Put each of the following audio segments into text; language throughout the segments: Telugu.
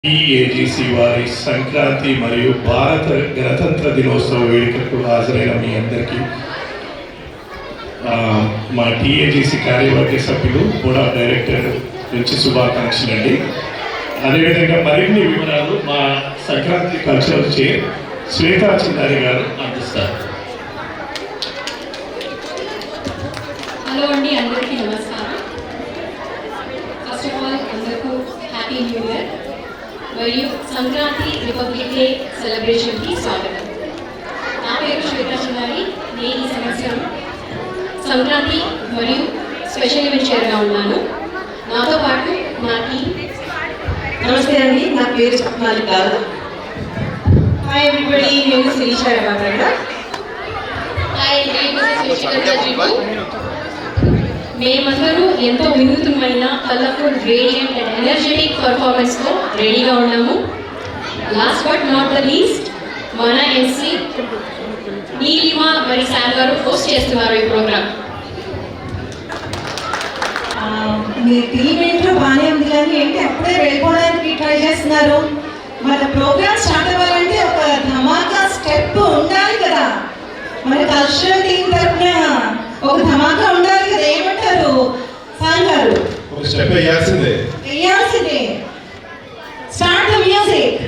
టీఏజీసీ వారి సంక్రాంతి మరియు భారత గణతంత్ర దినోత్సవ వేడుకకు హాజరైన మీ అందరికీ మా టీఏజీసీ కార్యవర్గ సభ్యులు బోర్డ్ ఆఫ్ డైరెక్టర్ నుంచి శుభాకాంక్షలు అండి. అదేవిధంగా మరిన్ని వివరాలు మా సంక్రాంతి కల్చరల్ చైర్ శ్వేతా చిన్నారి గారు అందిస్తారు. హలో అండి, అందరికీ నమస్కారం. ఫస్ట్ ఆఫ్ ఆల్ అందరికీ హ్యాపీ న్యూ ఇయర్ మరియు సంక్రాంతి రిపబ్లిక్ డే సెలబ్రేషన్కి స్వాగతం. నా పేరు శ్వేతా చిన్నారి. నేను ఈ సంవత్సరం సంక్రాంతి మరియు స్పెషల్ ఈవెంట్ చైర్గా ఉన్నాను. నాతో పాటు నా టీం. నమస్తే అండి, నా పేరు స్వప్నాలి కాదు. హాయ్ ఎవ్రీబడి, నేను శిరీష బాగా. హాయ్, మేమందరూ ఎంతో వినూత్నమైన కలర్ఫుల్ రేడియంట్ అండ్ ఎనర్జెటిక్ పర్ఫార్మెన్స్తో రెడీగా ఉన్నాము. Last but not the least, మన ఎన్సీ నీలిమా మరి శామ్ గారు హోస్ట్ చేస్తున్నారు ఈ ప్రోగ్రామ్. మీ టీం ఏంటో బాగానే ఉంది, కానీ ఏంటి అప్పుడే వెళ్ళిపోవడానికి ట్రై చేస్తున్నారు? మన ప్రోగ్రామ్ స్టార్ట్ అవ్వాలంటే ఒక ధమాకా స్టెప్ ఉండాలి కదా. మన కల్చరల్ టీం తరఫున ఒక ధమాకా ఉండాలి కదా. ఏమంటారు సాంగ్ గారు? ఒక స్టెప్ వేయాల్సిందే. Start the music.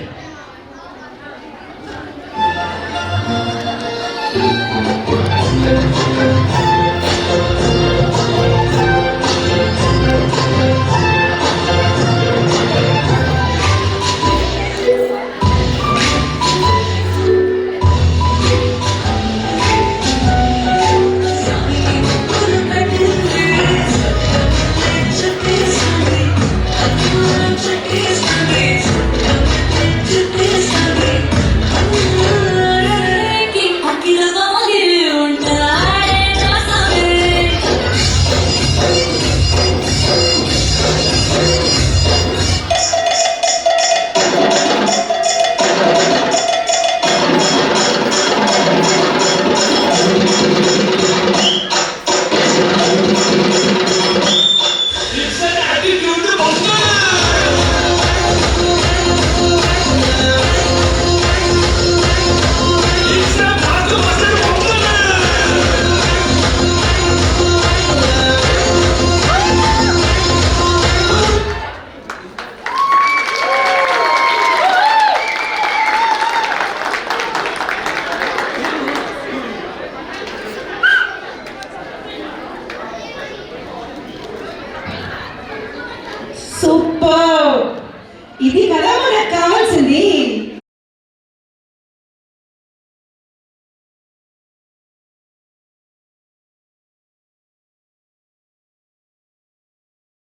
సూపర్.